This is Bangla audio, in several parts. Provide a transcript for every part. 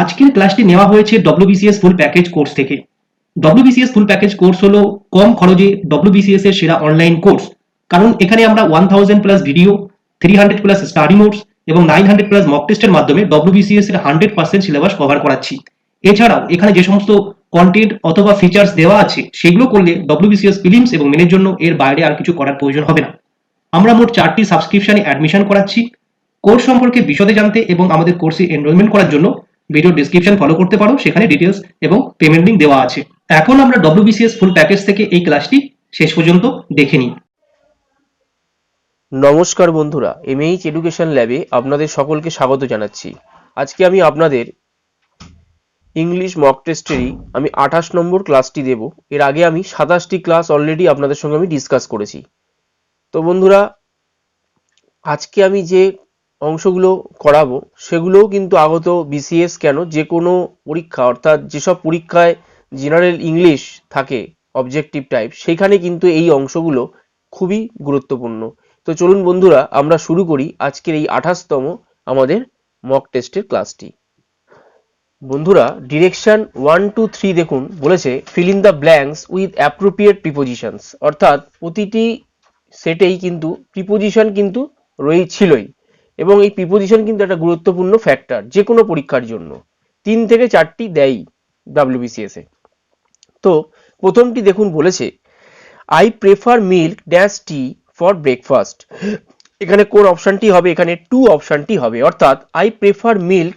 আজকের ক্লাসটি নেওয়া হয়েছে ডব্লিউবিসিএস ফুল প্যাকেজ কোর্স থেকে। ডব্লিউবিসিএস ফুল প্যাকেজ কোর্স হলো কম খরচে ডব্লিউবিসিএস এর সেরা অনলাইন কোর্স। কারণ এখানে আমরা 1000 plus video, 300 plus study notes এবং 900 প্লাস মক টেস্টের মাধ্যমে ডব্লিউবিসিএস এর 100% সিলেবাস কভার করাচ্ছি। এছাড়াও এখানে যে সমস্ত কন্টেন্ট অথবা ফিচার্স দেওয়া আছে সেগুলো করলে ডব্লিউবিসিএস প্রিলিমস এবং মেনের জন্য এর বাইরে আর কিছু করার প্রয়োজন হবে না। আমরা মোট 4টি সাবস্ক্রিপশনে অ্যাডমিশন করাচ্ছি। কোর্স সম্পর্কে বিশদে জানতে এবং আমাদের কোর্সে এনরোলমেন্ট করার জন্য ভিডিও ডেসক্রিপশন ফলো করতে পারো, সেখানে ডিটেলস এবং পেমেন্ট লিঙ্ক দেওয়া আছে। এখন আমরা ডব্লিউবিসিএস ফুল প্যাকেজ থেকে এই ক্লাসটি শেষ পর্যন্ত দেখে নিই। নমস্কার বন্ধুরা, এমএইচ এডুকেশন ল্যাবে আপনাদের সকলকে স্বাগত জানাচ্ছি। আজকে আমি আপনাদের ইংলিশ মক টেস্টেরই 28 নম্বর ক্লাসটি দেব। এর আগে আমি 27টি ক্লাস অলরেডি আপনাদের সঙ্গে আমি ডিসকাস করেছি। তো বন্ধুরা, আজকে আমি যে অংশগুলো করাবো সেগুলোও কিন্তু আগত বিসিএস কেন, যে কোনো পরীক্ষা অর্থাৎ যেসব পরীক্ষায় জেনারেল ইংলিশ থাকে অবজেক্টিভ টাইপ, সেখানে কিন্তু এই অংশগুলো খুবই গুরুত্বপূর্ণ। তো চলুন বন্ধুরা, আমরা শুরু করি আজকের এই 28তম আমাদের মক টেস্টের ক্লাসটি। বন্ধুরা, ডিরেকশন 1 2 3 দেখুন, বলেছে fill in the blanks with appropriate prepositions. অর্থাৎ প্রতিটি সেটেই কিন্তু প্রিপোজিশন কিন্তু ছিলই, এবং এই প্রিপোজিশন কিন্তু একটা গুরুত্বপূর্ণ ফ্যাক্টর যে কোনো পরীক্ষার জন্য। 3 থেকে 4টি দেয় ডব্লিউবিসিএস এ। তো প্রথমটি দেখুন, বলেছে I prefer milk dash tea for breakfast. এখানে কোন অপশনটি হবে? এখানে টু অপশনটি হবে, অর্থাৎ I prefer milk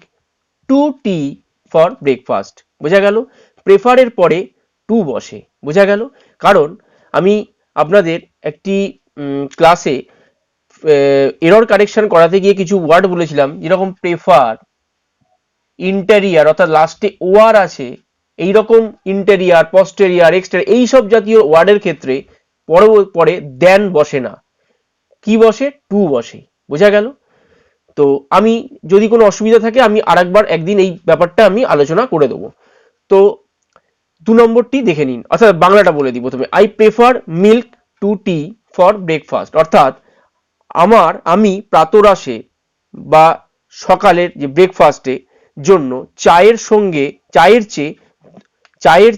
to tea for breakfast. বোঝা গেল? প্রেফারের পরে টু বসে, বোঝা গেল? কারণ আমি আপনাদের একটি ক্লাসে এরর কারেকশন করাতে গিয়ে কিছু ওয়ার্ড বলেছিলাম, যেরকম প্রেফার, ইন্টেরিয়ার, অর্থাৎ লাস্টে ওয়ার আছে, এইরকম ইন্টেরিয়ার, পস্টেরিয়ার, এক্সটেরিয়ার, এইসব জাতীয় ওয়ার্ডের ক্ষেত্রে পরে দেন বসে না, কি বসে? টু বসে। বোঝা গেল? তো আমি যদি কোনো অসুবিধা থাকে আমি আরেকবার একদিন এই ব্যাপারটা আমি আলোচনা করে দেবো। তো 2 নম্বরটি দেখে নিন, অর্থাৎ বাংলাটা বলে দিই প্রথমে। I prefer milk to tea for breakfast, অর্থাৎ আমি প্রাতরাশে বা সকালের যে ব্রেকফাস্টে জন্য চায়ের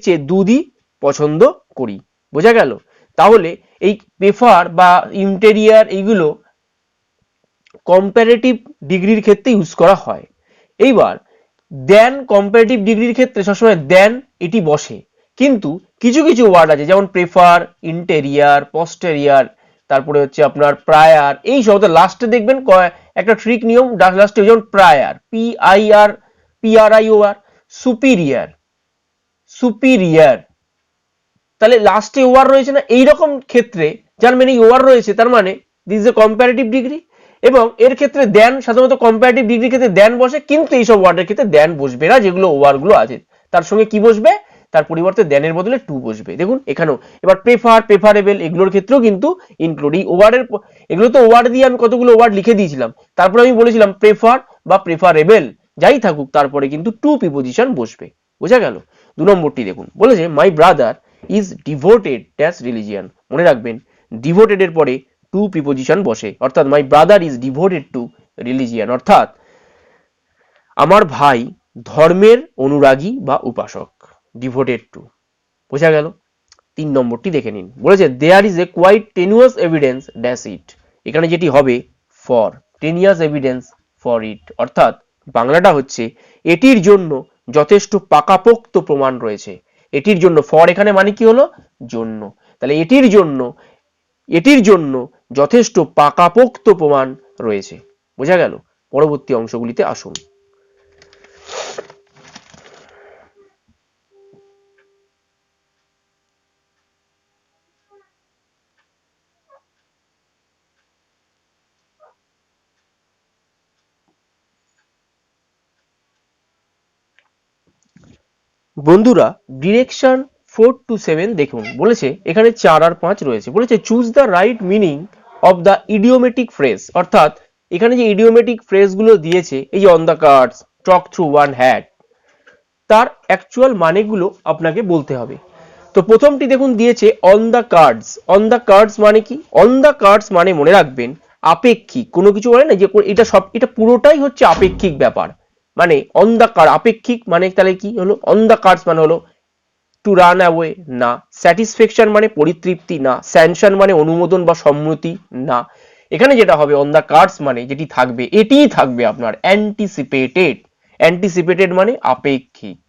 চেয়ে দুধই পছন্দ করি। বোঝা গেল? তাহলে এই প্রেফার বা ইন্টেরিয়ার এইগুলো কম্পারেটিভ ডিগ্রির ক্ষেত্রে ইউজ করা হয়। এইবার দেন কম্পারেটিভ ডিগ্রির ক্ষেত্রে সবসময় দেন এটি বসে, কিন্তু কিছু কিছু ওয়ার্ড আছে, যেমন প্রেফার, ইন্টেরিয়ার, পস্টেরিয়ার, তারপরে হচ্ছে আপনার প্রায়ার, এই সব লাস্টে দেখবেন একটা ট্রিক নিয়ম, লাস্টে যেমন প্রায়ার, PIR, সুপিরিয়ার, তাহলে লাস্টে ওয়ার রয়েছে না, এইরকম ক্ষেত্রে যার মানে ওয়ার রয়েছে, তার মানে this is a comparative degree. এবং এর ক্ষেত্রে দেন সাধারণত কম্পারেটিভ ডিগ্রির ক্ষেত্রে দেন বসে, কিন্তু এইসব ওয়ার্ডের ক্ষেত্রে দেন বসবে না, যেগুলো ওয়ার গুলো আছে তার সঙ্গে কি বসবে? তার পরিবর্তে দেনের বদলে টু বসবে। দেখুন এখানেও এবার প্রেফারেবল এগুলোর ক্ষেত্রেও কিন্তু ইনক্লুড, এই ওয়ার্ডের এগুলো তো ওয়ার্ড দিয়ে আমি কতগুলো ওয়ার্ড লিখে দিয়েছিলাম, তারপরে আমি বলেছিলাম প্রেফার বা প্রেফারেবল যাই থাকুক তারপরে কিন্তু টু প্রিপোজিশন বসবে। বোঝা গেল? 2 নম্বরটি দেখুন, বলেছে my brother is devoted dash religion. মনে রাখবেন, ডিভোটেড এর পরে টু প্রিপোজিশন বসে, অর্থাৎ my brother is devoted to religion, অর্থাৎ আমার ভাই ধর্মের অনুরাগী বা উপাসক, ডিভোটেড টু। বোঝা গেল? 3 নম্বরটি দেখে নিন, বলেছে there is a quite tenuous evidence dash it. এখানে যেটি হবে for, tenuous evidence for it, অর্থাৎ বাংলাটা হচ্ছে এটির জন্য যথেষ্ট পাকাপোক্ত প্রমাণ রয়েছে। এটির জন্য, ফর এখানে মানে কি হলো? জন্য। তাহলে এটির জন্য যথেষ্ট পাকাপোক্ত প্রমাণ রয়েছে। বোঝা গেল? পরবর্তী অংশগুলিতে আসুন। বন্ধুরা, ডিরেকশন 4 to 7 দেখুন, বলেছে এখানে 4 আর 5 রয়েছে, বলেছে choose the right meaning of the idiomatic phrase. অর্থাৎ এখানে যে ইডিওমেটিক ফ্রেজ গুলো দিয়েছে, এই যে on the cards, talk through one hat, তার অ্যাকচুয়াল মানেগুলো আপনাকে বলতে হবে। তো প্রথমটি দেখুন দিয়েছে on the cards. On the cards মানে কি? অন দ্য কার্ডস মানে মনে রাখবেন আপেক্ষিক কোনো কিছু, বলে না যে এটা পুরোটাই হচ্ছে আপেক্ষিক ব্যাপার, মানে অন দ্য কার, আপেক্ষিক মানে তাহলে কি হলো, অন দ্য কার্ডস মানে হলো টু রান অ্যাওয়ে না, স্যাটিসফ্যাকশন মানে পরিতৃপ্তি না, স্যাংশন মানে অনুমোদন বা সম্মতি না। এখানে যেটা হবে অন দ্য কার্ডস মানে যেটি থাকবে এটিই থাকবে আপনার অ্যান্টিসিপেটেড। অ্যান্টিসিপেটেড মানে আপেক্ষিক।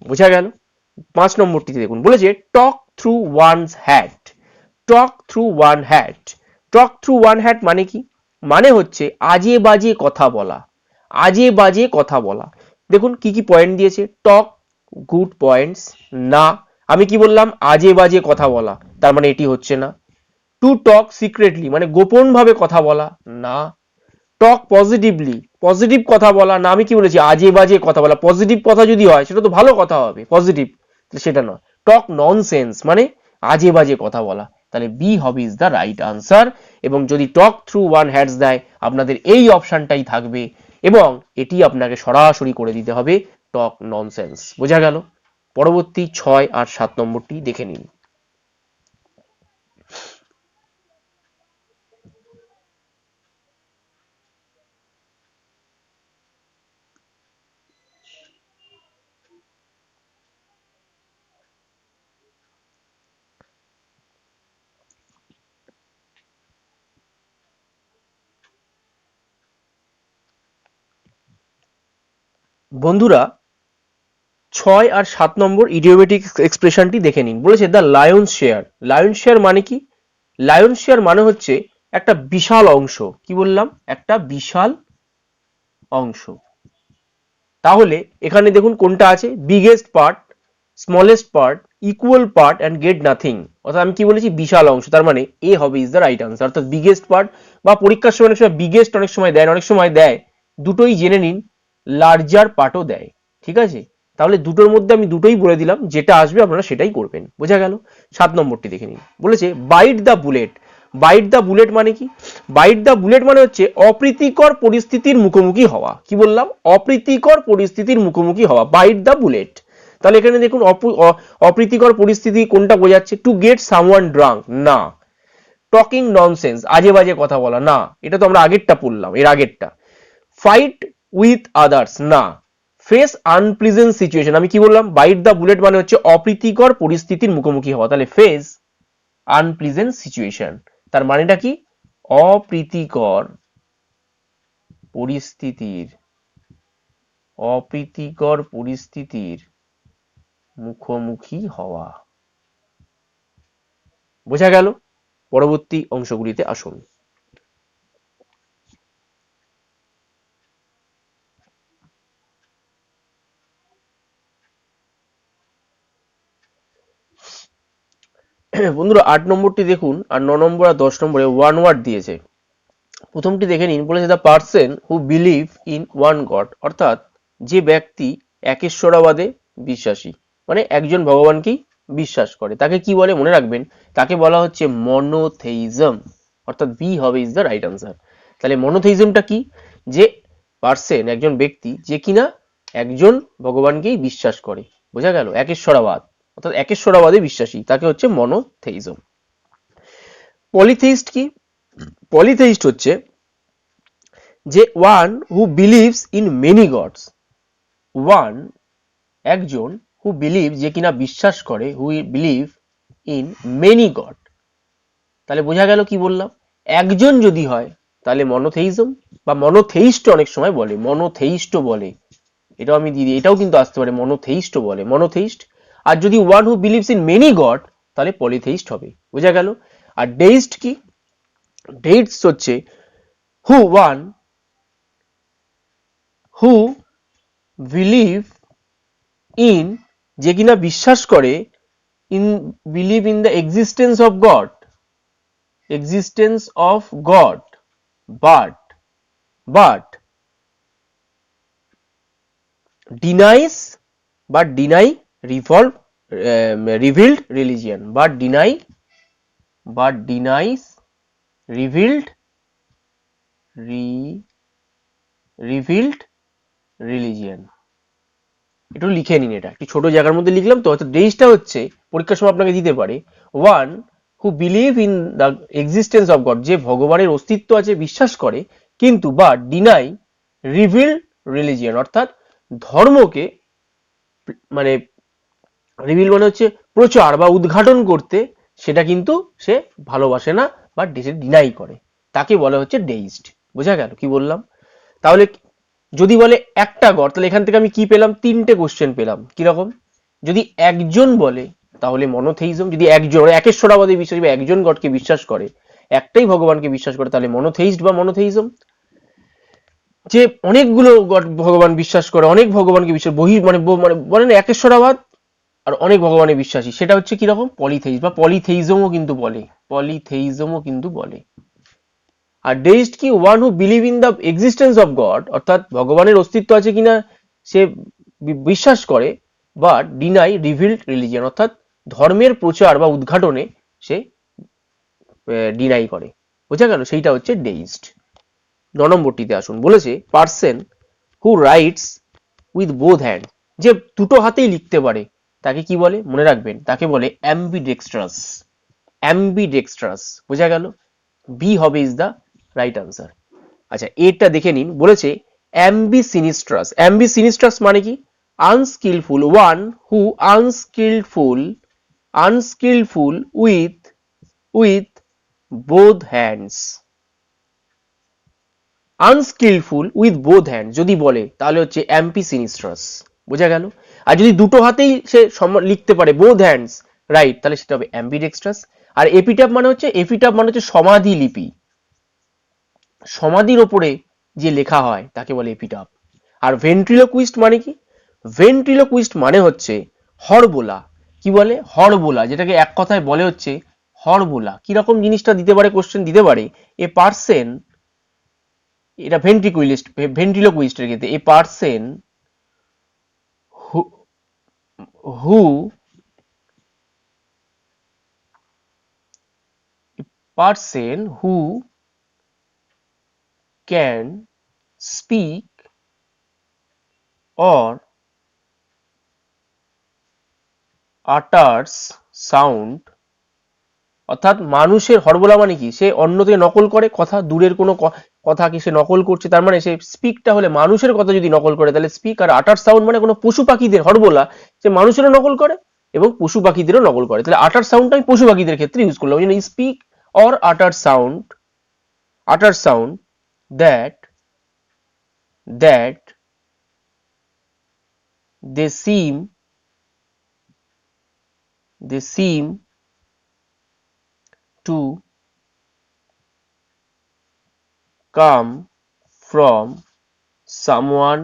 বোঝা গেল? 5 নম্বরটিতে দেখুন বলেছে টক থ্রু ওয়ানস হ্যাট। টক থ্রু ওয়ান হ্যাট, টক থ্রু ওয়ান হ্যাট মানে কি? মানে হচ্ছে আজে বাজে কথা বলা, আজে বাজে কথা বলা। দেখুন কি কি পয়েন্ট দিয়েছে, টক গুড পয়েন্টস না, আমি কি বললাম আজে বাজে কথা বলা, তার মানে এটি হচ্ছে না। টু টক সিক্রেটলি মানে গোপন ভাবে কথা বলা না। টক পজিটিভলি, পজিটিভ কথা বলা না, আমি কি বলেছি আজে বাজে কথা বলা, পজিটিভ কথা যদি হয় সেটা তো ভালো কথা হবে পজিটিভ, সেটা নয়। টক ননসেন্স মানে আজে বাজে কথা বলা, তাহলে বি হবে ইজ দ্য রাইট আনসার। এবং যদি টক থ্রু ওয়ান হ্যাডস দেয় আপনাদের এই অপশনটাই থাকবে এবং এটি আপনাকে সরাসরি করে দিতে হবে টক ননসেন্স। বোঝা গেল? পরবর্তী 6 আর 7 নম্বরটি দেখে নিন। বন্ধুরা 6 আর 7 নম্বর ইডিওমেটিক এক্সপ্রেশনটি দেখে নিন। বলেছে the Lions share. Lions share মানে কি? লায়ন্স শেয়ার মানে হচ্ছে একটা বিশাল অংশ। কি বললাম? একটা বিশাল অংশ। তাহলে এখানে দেখুন কোনটা আছে, biggest part, smallest part, equal part and get nothing. অর্থাৎ আমি কি বলেছি বিশাল অংশ, তার মানে এ হবে ইজ দ্য রাইট আনসার। অর্থাৎ বিগেস্ট পার্ট বা পরীক্ষার সময় অনেক সময় বিগেস্ট অনেক সময় দেয়, অনেক সময় দেয় দুটোই জেনে নিন, লার্জার পার্টও দেয়। ঠিক আছে, তাহলে দুটোর মধ্যে আমি দুটোই বলে দিলাম, যেটা আসবে আপনারা সেটাই করবেন। বোঝা গেল? 7 নম্বরটি দেখে নিন। বলেছে byte the bullet. Byte the bullet মানে কি? বাইট দ্য বুলেট মানে হচ্ছে অপ্রীতিকর পরিস্থিতির মুখোমুখি হওয়া। কি বললাম? অপ্রীতিকর পরিস্থিতির মুখোমুখি হওয়া, বাইট দ্য বুলেট। তাহলে এখানে দেখুন অপ্রীতিকর পরিস্থিতি কোনটা বোঝাচ্ছে, টু গেট সামওয়ান ড্রাঙ্ক না, টকিং ননসেন্স আজে বাজে কথা বলা না, এটা তো আমরা আগেরটা পড়লাম, এর আগেরটা। ফাইট উইথ আদার্স না, ফেস আনপ্লিজেন্ট সিচুয়েশন, আমি কি বললাম বাইট দ্য বুলেট মানে হচ্ছে অপ্রীতিকর পরিস্থিতির মুখোমুখি হওয়া, তাহলে ফেস আনপ্লিজেন্ট সিচুয়েশন, তার মানেটা কি অপ্রীতিকর পরিস্থিতির, অপ্রীতিকর পরিস্থিতির মুখোমুখি হওয়া। বোঝা গেল? পরবর্তী অংশগুলিতে আসুন। বন্ধুরা 8 নম্বরটি দেখুন, আর 9 নম্বর আর 10 নম্বরে ওয়ান ওয়ার্ড দিয়েছে। প্রথমটি দেখে নিন, বলেছে the person who believe in one god, অর্থাৎ যে ব্যক্তি একেশ্বরবাদে বিশ্বাসী, মানে একজন ভগবানকেই বিশ্বাস করে, তাকে কি বলে মনে রাখবেন, তাকে বলা হচ্ছে মনোথেইজম। অর্থাৎ বি হবে ইজ দ্য রাইট আনসার। তাহলে মনোথেইজমটা কি? যে পার্সন একজন ব্যক্তি যে কিনা একজন ভগবানকেই বিশ্বাস করে। বোঝা গেল? একেশ্বরবাদ অর্থাৎ একেশ্বরবাদে বিশ্বাসী, তাকে হচ্ছে মনোথেইজম। পলিথেইস্ট কি? পলিথেইস্ট হচ্ছে যে one who believes in many gods. One একজন, হু বিলিভ যে কিনা বিশ্বাস করে, who believe in many god. তাহলে বোঝা গেল কি বললাম, একজন যদি হয় তাহলে মনোথেইজম বা মনোথেইস্ট অনেক সময় বলে, মনোথেইস্ট বলে, এটাও আমি দিয়ে দিই, এটাও কিন্তু আসতে পারে, মনোথেইস্ট বলে, মনোথেইস্ট। আর যদি one who believes in many god তাহলে পলিথেইস্ট হবে। বোঝা গেল? আর ডেইস্ট কি? ডেইস্ট হচ্ছে who one who believe in যে কিনা বিশ্বাস করে, in believe in the existence of God, existence of God, but denies বা ডিনাই রিভিলড রিলিজিয়ান, বা ডিনাইস রিভিলড রিভিলড রিলিজিয়ান। একটু লিখে নিন, এটা একটু ছোট জায়গার মধ্যে লিখলাম তো, হয়তো ডেইসটা হচ্ছে পরীক্ষার সময় আপনাকে দিতে পারে one who believe in the existence of god, যে ভগবানের অস্তিত্ব আছে বিশ্বাস করে, কিন্তু বা ডিনাই রিভিল রিলিজিয়ন, অর্থাৎ ধর্মকে মানে রিভিল মানে হচ্ছে প্রচার বা উদ্ঘাটন করতে, সেটা কিন্তু সে ভালোবাসে না বা ডিনাই করে, তাকে বলা হচ্ছে ডেইস্ট। বোঝা গেল কি বললাম? তাহলে যদি বলে একটা গড, তাহলে এখান থেকে আমি কি পেলাম? তিনটে কোশ্চেন পেলাম। কিরকম? যদি একজন বলে তাহলে মনোথেইজম, যদি একজন একেশ্বরাবাদী বিশ্বাস বা একজন গডকে বিশ্বাস করে, একটাই ভগবানকে বিশ্বাস করে, তাহলে মনোথেইস্ট বা মনোথেইজম। যে অনেকগুলো গড ভগবান বিশ্বাস করে, অনেক ভগবানকে বিশ্বাস মানে বলেন একেশ্বরাবাদ আর অনেক ভগবানে বিশ্বাসী, সেটা হচ্ছে কিরকম? পলিথেইস্ট বা পলিথেইজমও কিন্তু বলে, পলিথেইজমও কিন্তু বলে। আর ডেইস্ট কি? One who believe in the existence of god, অর্থাৎ ভগবানের অস্তিত্ব আছে কিনা সে বিশ্বাস করে, বাট ডিনাই রিভিলড রিলিজিয়ন, অর্থাৎ ধর্মের প্রচার বা উদ্ঘাটনে সে ডিনাই করে। বোঝা গেল? সেইটা হচ্ছে ডেইস্ট। 9 নম্বরটিতে আসুন, বলেছে person who writes with both hand, যে দুটো হাতেই লিখতে পারে, তাকে কি বলে? মনে রাখবেন, তাকে বলে অ্যাম্বিডেক্সট্রাস। অ্যাম্বিডেক্সট্রাস। বোঝা গেল? বি হবে ইজ দ্য রাইট আনসার। আচ্ছা, এটা দেখে নিন, বলেছে অ্যাম্বিসিনিস্ট্রাস। অ্যাম্বিসিনিস্ট্রাস মানে কি? Unskillful, one who unskillful with both hands. Unskillful with both hand যদি বলে তাহলে হচ্ছে অ্যাম্পিসিনিস্ট্রাস। বোঝা গেল? আর যদি দুটো হাতেই সে লিখতে পারে, বোথ হ্যান্ডস, রাইট, তাহলে সেটা হবে অ্যাম্বিডেক্সট্রাস। আর এপিটাপ মানে হচ্ছে সমাধি লিপি, সমাধির ওপরে যে লেখা হয় তাকে বলে এপিটাপ। আর ভেন্ট্রিলোকুইস্ট মানে কি? ভেন্ট্রিলোকুইস্ট মানে হচ্ছে হরবোলা। কি বলে? হরবোলা, যেটাকে এক কথায় বলে হচ্ছে হরবোলা। কিরকম জিনিসটা দিতে পারে? কোশ্চেন দিতে পারে, এ পার্সন, এটা ভেন্ট্রিলোকুইস্টের ক্ষেত্রে, a person who can speak or utters sound, অর্থাৎ মানুষের হরবোলা মানে কি? সে অন্য থেকে নকল করে কথা, দূরের কোনো কথাকে সে নকল করছে, তার মানে সে স্পিকটা হলে মানুষের কথা যদি নকল করে তাহলে স্পিক, আর আটার সাউন্ড মানে কোনো পশু পাখিদের হরবোলা, সে মানুষেরও নকল করে এবং পশু পাখিদেরও নকল করে, তাহলে আটার সাউন্ডটা আমি পশু পাখিদের ক্ষেত্রে ইউজ করলাম। ওই জন্য স্পিক অর আটার sound that they seem to come from someone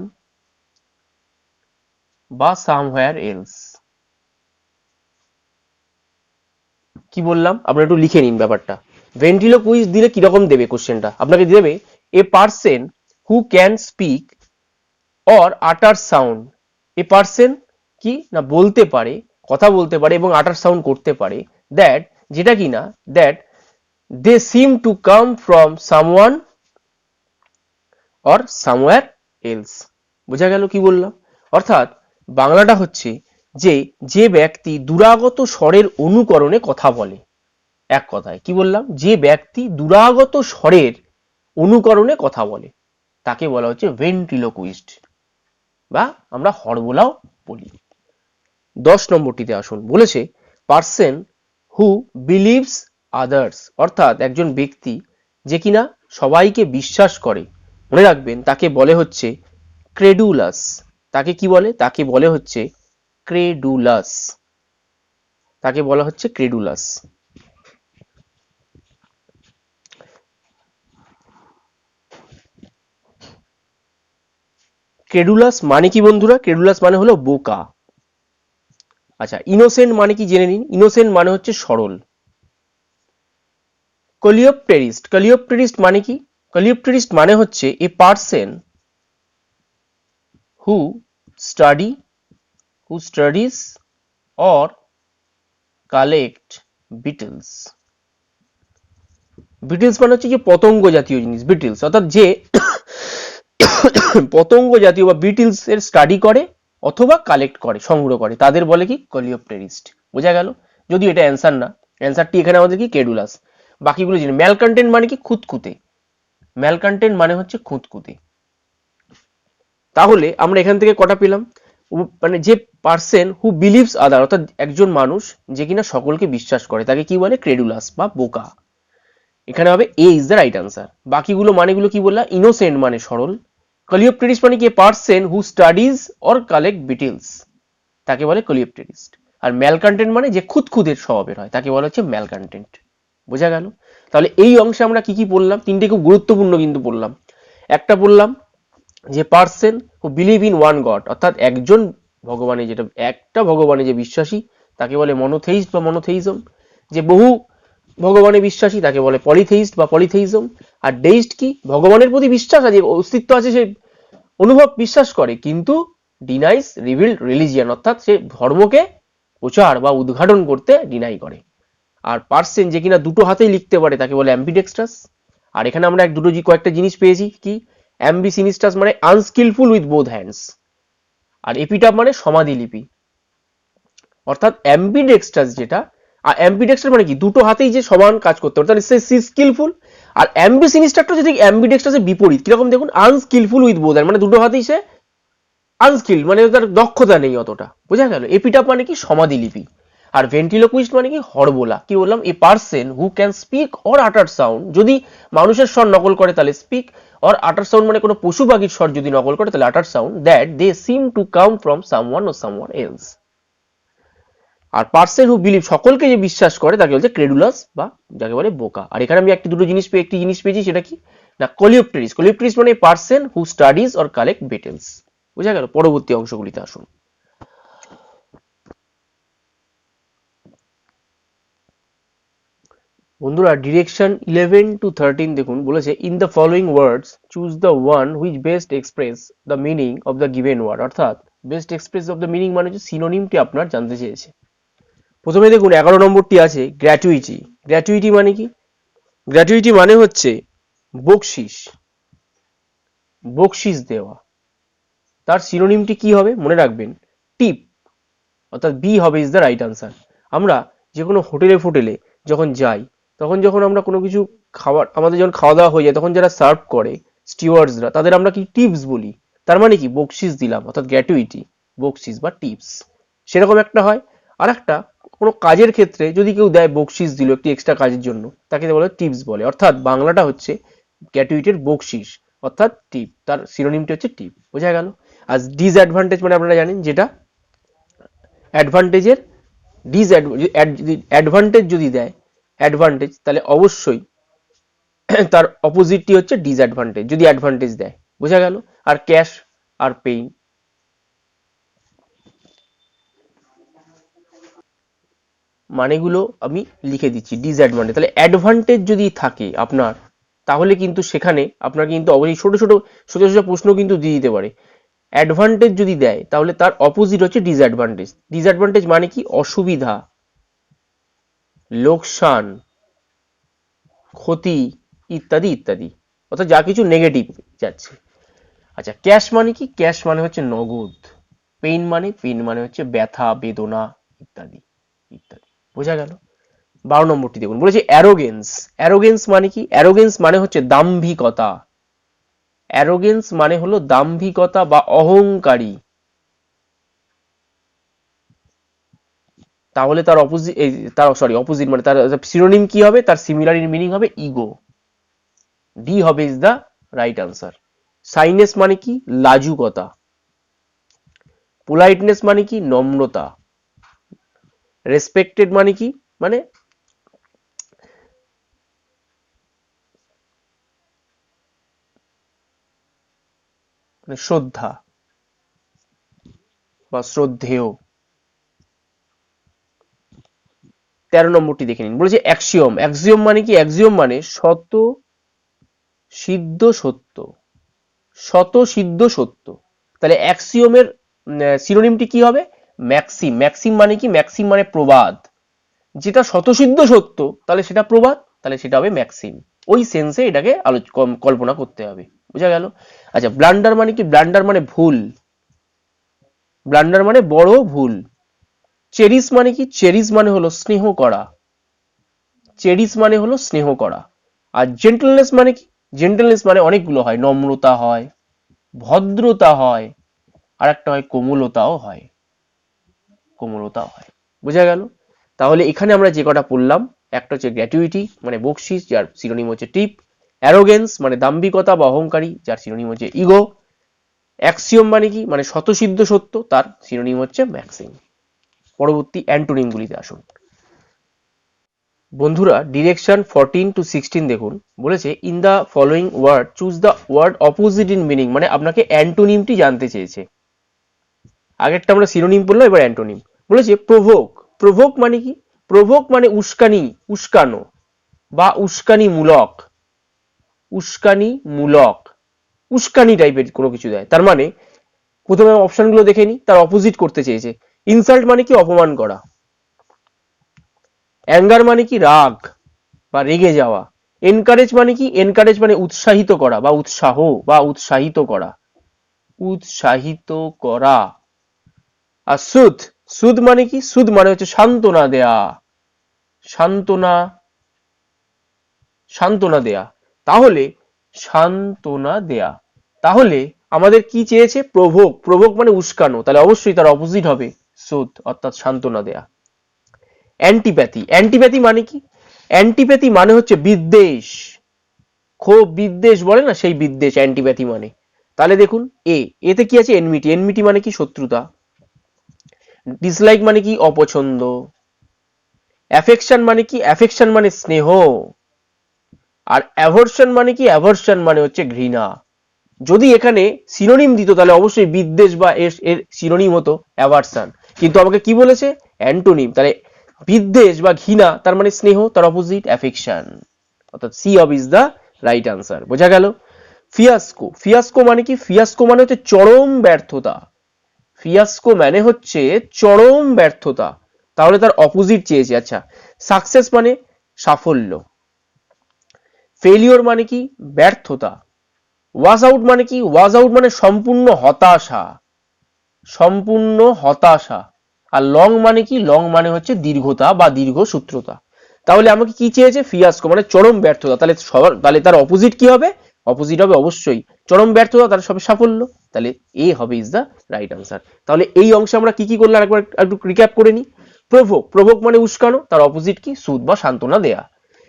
বা somewhere else। কি বললাম? আপনারা একটু লিখে নিন ব্যাপারটা। ভেন্ট্রিলোকুইস্ট দিলে কিরকম দেবে কোশ্চেনটা? আপনাকে দেবে a person who can speak or আটার সাউন্ড। এ পার্সন কি না বলতে পারে, কথা বলতে পারে এবং আটার সাউন্ড করতে পারে, দ্যাট, যেটা কি না, that they seem to come from someone or somewhere else. বোঝা গেল কি বললাম? অর্থাৎ বাংলাটা হচ্ছে যে ব্যক্তি দুরাগত স্বরের অনুকরণে কথা বলে। এক কথায় কি বললাম? যে ব্যক্তি দুরাগত স্বরের অনুকরণে কথা বলে তাকে বলা হচ্ছে ভেন্ট্রিলোকুইস্ট, বা আমরা হরবোলাও বলি। 10 নম্বরটিতে আসুন, বলেছে পার্সন হু বিলিভস আদার্স, অর্থাৎ একজন ব্যক্তি যে কিনা সবাইকে বিশ্বাস করে, মনে রাখবেন তাকে বলে হচ্ছে ক্রেডুলাস। তাকে কি বলে? তাকে বলে হচ্ছে ক্রেডুলাস। তাকে বলা হচ্ছে ক্রেডুলাস। ক্রেডুলাস মানে কি বন্ধুরা? ক্রেডুলাস মানে হলো বোকা। আচ্ছা, ইনোসেন্ট মানে কি জেনে নিন। ইনোসেন্ট মানে হচ্ছে সরল। কলিওপটেরিস্ট মানে কি? কলিওপটেরিস্ট মানে হচ্ছে a person who studies or collect Beatles. Beatles মানে হচ্ছে যে পতঙ্গ জাতীয় জিনিস, বিটলস, অর্থাৎ যে পতঙ্গ জাতীয় বা বিটলস এর স্টাডি করে অথবা কালেক্ট করে, সংগ্রহ করে, তাদের বলে কি? কলিওপটেরিস্ট। বোঝা গেল? যদি এটা অ্যান্সার না, অ্যান্সারটি এখানে আমাদের কি? ক্রেডুলাস। বাকিগুলো জিনিস ম্যালকন্টেন্ট মানে কি? খুঁতখুঁতে। ম্যালকন্টেন্ট মানে হচ্ছে খুঁতখুঁতে। তাহলে আমরা এখান থেকে কটা পেলাম? মানে যে পার্সন হু বিলিভস আদার, অর্থাৎ একজন মানুষ যে কিনা সকলকে বিশ্বাস করে, তাকে কি বলে? ক্রেডুলাস বা বোকা। এখানে হবে এ ইজ দ্য রাইট আনসার। বাকিগুলো মানেগুলো কি বললাম? ইনোসেন্ট মানে সরল, কলিওপ্টেরিস্ট মানে কি? Person who studies or collect beetles, তাকে বলে কলিওপ্টেরিস্ট। আর ম্যালকন্টেন্ট মানে যে খুঁতখুঁতের স্বভাবের হয়, তাকে বলা হচ্ছে ম্যালকন্টেন্ট। বোঝা গেল? তাহলে এই অংশে আমরা কি কি পড়লাম? তিনটে খুব গুরুত্বপূর্ণ কিন্তু পড়লাম। একটা বললাম যে person who believe in one god, অর্থাৎ একজন ভগবানে, যেটা একটা ভগবানে যে বিশ্বাসী, তাকে বলে মনোথেইস্ট বা মনোথেইজম। যে বহু ভগবানে বিশ্বাসী, তাকে বলে পলিথেইস্ট বা পলিথেইজম। আর ডেইস্ট কি? ভগবানের প্রতি বিশ্বাস আছে, অস্তিত্ব আছে, সে অনুভব বিশ্বাস করে, কিন্তু ডিনাইস রিভিলড রিলিজিয়ান, অর্থাৎ সে ধর্মকে প্রচার বা উদ্ঘাটন করতে ডিনাই করে। আর পার্সন যে কিনা দুটো হাতেই লিখতে পারে, তাকে বলে অ্যাম্বিডেক্সট্রাস। আর এখানে আমরা কয়েকটা জিনিস পেয়েছি কি? অ্যাম্বিসিনিস্টাস মানে আনস্কিলফুল উইথ বোথ হ্যান্ডস, আর এপিটাপ মানে সমাধিলিপি। অর্থাৎ অ্যাম্বিডেক্সট্রাস যেটা, আর অ্যাম্বিডেক্সট্রাস মানে কি? দুটো হাতেই যে সমান কাজ করতে পারে, তাহলে সে স্কিলফুল। আর অ্যাম্বিসিনিস্টারটা যদি অ্যাম্বিডেক্সট্রাসের বিপরীত, কিরকম দেখুন? আনস্কিলফুল উইথ বোথ হ্যান্ড, মানে দুটো হাতেই সে আনস্কিল, মানে তার দক্ষতা নেই অতটা। বোঝা গেল? এপিটাপ মানে কি? সমাধিলিপি। আর ভেন্টিলোকুইস্ট মানে কি? হরবোলা। কি বললাম? A person who can speak or আটার সাউন্ড, যদি মানুষের স্বর নকল করে তাহলে স্পিক, অর আটার সাউন্ড মানে কোনো পশু পাখির স্বর যদি নকল করে তাহলে utter sound, that they seem to come from someone or someone else. আর পার্সন হু বিলিভ, সকলকে যে বিশ্বাস করে, তাকে বলছে ক্রেডুলাস বা যাকে বলে বোকা। আর এখানে আমি একটি জিনিস পেয়েছি, সেটা কি না? কলিওপ্টেরিস। কলিওপ্টেরিস মানে person who studies or collect beetles. বুঝা গেল? পরবর্তী অংশগুলিতে আসুন। বন্ধুরা, ডিরেকশন 11 to 13 দেখুন, বলেছে in the following words choose the one which best express the meaning of the given word. অর্থাৎ best express of the meaning মানে হচ্ছে সিনোনিমটি আপনার জানতে চেয়েছে। প্রথমে দেখুন 11 নম্বরটি আছে গ্র্যাচুইটি। গ্র্যাচুইটি মানে কি? গ্র্যাচুইটি মানে হচ্ছে বকশিস, বকশিস দেওয়া। তার সিনোনিমটি কি হবে? মনে রাখবেন, টিপ। অর্থাৎ বি হবে ইজ দ্য রাইট আনসার। আমরা যে কোনো হোটেলে যখন যাই, তখন যখন আমরা কোনো কিছু খাবার, আমাদের যখন খাওয়া দাওয়া হয়ে যায়, তখন যারা সার্ভ করে স্টিওয়ার্ডসরা, তাদের আমরা কি টিপস বলি। তার মানে কি? বকশিস দিলাম, অর্থাৎ গ্র্যাচুইটি, বকশিস বা টিপস। সেরকম একটা হয়। আর একটা, কোনো কাজের ক্ষেত্রে যদি কেউ দেয়, বকশিস দিল একটি এক্সট্রা কাজের জন্য, তাকে বলে টিপস বলে। অর্থাৎ বাংলাটা হচ্ছে গ্র্যাচুইটির বকশিস, অর্থাৎ টিপ, তার সিনোনিমটি হচ্ছে টিপ। বোঝা গেল? আর ডিসঅ্যাডভান্টেজ মানে আপনারা জানেন, যেটা অ্যাডভান্টেজের অ্যাডভান্টেজ যদি দেয় অ্যাডভান্টেজ, তাহলে অবশ্যই তার অপোজিটটি হচ্ছে ডিসঅ্যাডভান্টেজ যদি অ্যাডভান্টেজ দেয়। বোঝা গেল? আর ক্যাশ আর পেইন, মানেগুলো আমি লিখে দিচ্ছি। ডিসঅ্যাডভান্টেজ, তাহলে অ্যাডভান্টেজ যদি থাকে আপনার, তাহলে কিন্তু সেখানে আপনার কিন্তু অবশ্যই ছোট ছোট প্রশ্ন কিন্তু দিয়ে দিতে পারে। অ্যাডভান্টেজ যদি দেয়, তাহলে তার অপোজিট হচ্ছে ডিসঅ্যাডভান্টেজ। ডিসঅ্যাডভান্টেজ মানে কি? অসুবিধা, লোকসান, ক্ষতি, ইত্যাদি ইত্যাদি, অর্থাৎ যা কিছু নেগেটিভ যাচ্ছে। আচ্ছা, ক্যাশ মানে কি? ক্যাশ মানে হচ্ছে নগদ। পেইন মানে হচ্ছে ব্যথা, বেদনা, ইত্যাদি ইত্যাদি। বোঝা গেল? 12 নম্বরটি দেখুন, বলেছে অ্যারোগেন্স। অ্যারোগেন্স মানে কি? অ্যারোগেন্স মানে হচ্ছে দাম্ভিকতা। অ্যারোগেন্স মানে হলো দাম্ভিকতা বা অহংকারী। তাহলে তার অপোজিট, অপোজিট মানে তার সিনোনিম কি হবে? তার সিমিলার মিনিং হবে ইগো। ডি হবে ইজ দ্য রাইট আনসার। সাইনেস মানে কি? লাজুকতা। পোলাইটনেস মানে কি? নম্রতা। রেসপেক্টেড মানে কি? মানে শ্রদ্ধা বা শ্রদ্ধেয়। 13 নম্বরটি দেখে নিন, বলেছে অ্যাক্সিওম। অ্যাক্সিওম মানে কি? অ্যাক্সিওম মানে শত সিদ্ধ সত্য। শত সিদ্ধ সত্য। তাহলে অ্যাক্সিওমের সিনোনিমটি কি হবে? ম্যাক্সিম। ম্যাক্সিম মানে কি? ম্যাক্সিম মানে প্রবাদ। যেটা শতসিদ্ধ সত্য, তাহলে সেটা প্রবাদ, তাহলে সেটা হবে ম্যাক্সিম। ওই সেন্সে এটাকে কল্পনা করতে হবে। বুঝা গেল? আচ্ছা, ব্লান্ডার মানে কি? ব্লান্ডার মানে ভুল। ব্লান্ডার মানে বড় ভুল। চেরিস মানে কি? চেরিস মানে হলো স্নেহ করা। চেরিস মানে হলো স্নেহ করা। আর জেন্টলনেস মানে কি? জেন্টেলনেস মানে অনেকগুলো হয়, নম্রতা হয়, ভদ্রতা হয়, আর একটা হয় কোমলতাও হয়, কোমলতাও হয়। বোঝা গেল? তাহলে এখানে আমরা যে কটা পড়লাম, একটা হচ্ছে গ্র্যাটুইটি মানে বকশিস, যার সিনোনিম হচ্ছে টিপ, অ্যারোগেন্স মানে দাম্ভিকতা বা অহংকারী, যার সিনোনিম হচ্ছে ইগো, অ্যাক্সিওম মানে কি, মানে স্বতঃসিদ্ধ সত্য, তার সিনোনিম হচ্ছে ম্যাক্সিম। পরবর্তী অ্যান্টোনিমগুলিতে আসুন। বন্ধুরা ডিরেকশন 14 to 16 দেখুন, বলেছে in the following word choose the word opposite in meaning, মানে আপনাকে অ্যান্টোনিমটি জানতে চেয়েছে। আগেরটা আমরা সিনোনিম বললাম, এবার অ্যান্টোনিম। বলেছে প্রভোক, প্রভোক মানে কি, প্রভোক মানে উস্কানি, উস্কানো বা উস্কানিমূলক, উস্কানিমূলক, উস্কানি টাইপের কোনো কিছু দেয়। তার মানে প্রথমে অপশনগুলো দেখে নি, তার অপোজিট করতে চেয়েছে। ইনসাল্ট মানে কি, অপমান করা। অ্যাঙ্গার মানে কি, রাগ বা রেগে যাওয়া। এনকারেজ মানে কি, এনকারেজ মানে উৎসাহিত করা বা উৎসাহ বা উৎসাহিত করা, উৎসাহিত করা। আর সুদ, সুদ মানে কি, সুদ মানে হচ্ছে সান্ত্বনা দেয়া, সান্ত্বনা, সান্ত্বনা দেয়া। তাহলে সান্ত্বনা দেয়া, তাহলে আমাদের কি চেয়েছে, প্রভোক, প্রভোক মানে উস্কানো, তাহলে অবশ্যই তার অপোজিট হবে সুদ, অর্থাৎ সান্ত্বনা দেয়া। অ্যান্টিপ্যাথি, অ্যান্টিপ্যাথি মানে কি, অ্যান্টিপ্যাথি মানে হচ্ছে বিদ্বেষ, ক্ষোভ, বিদ্বেষ বলে না, সেই বিদ্বেষ অ্যান্টিপ্যাথি মানে। তাহলে দেখুন এতে কি আছে, এনমিটি, এনমিটি মানে কি, শত্রুতা। ডিসলাইক মানে কি, অপছন্দ। অ্যাফেকশন মানে কি, অ্যাফেকশন মানে স্নেহ। আর অ্যাভার্সন মানে কি, অ্যাভার্সন মানে হচ্ছে ঘৃণা। যদি এখানে সিনোনিম দিত তাহলে অবশ্যই বিদ্বেষ বা এর সিনোনিম হতো অ্যাভার্সন, কিন্তু আমাকে কি বলেছে, অ্যান্টোনিম। তাহলে বিদ্বেষ বা ঘৃণা তার মানে স্নেহ, তার অপোজিট অ্যাফেকশন, অর্থাৎ C of is the right answer. বোঝা গেল? ফিয়াস্কো, ফিয়াস্কো মানে কি, ফিয়াস্কো মানে হচ্ছে চরম ব্যর্থতা, ফিয়াস্কো মানে হচ্ছে চরম ব্যর্থতা, তাহলে তার অপোজিট চেয়েছে। আচ্ছা, সাকসেস মানে সাফল্য, ফেলিওর মানে কি, ব্যর্থতা, ওয়াজ আউট মানে কি, ওয়াজ আউট মানে সম্পূর্ণ হতাশা, সম্পূর্ণ হতাশা। আর লং মানে কি, লং মানে হচ্ছে দীর্ঘতা বা দীর্ঘসূত্রতা। তাহলে আমাকে কি চেয়েছে, ফিয়াস্কো মানে চরম ব্যর্থতা, তাহলে তাহলে তার অপোজিট কি হবে, অপোজিট হবে অবশ্যই চরম ব্যর্থতা, তার সবে সাফল্য, তাহলে এ হবে ইজ দ্য রাইট আনসার। তাহলে এই অংশে আমরা কি কি করলাম একবার একটু রিক্যাপ করে নিই। প্রভোক, প্রভোক মানে উস্কানো, তার অপোজিট কি, সুদ বা সান্ত্বনা দেয়া।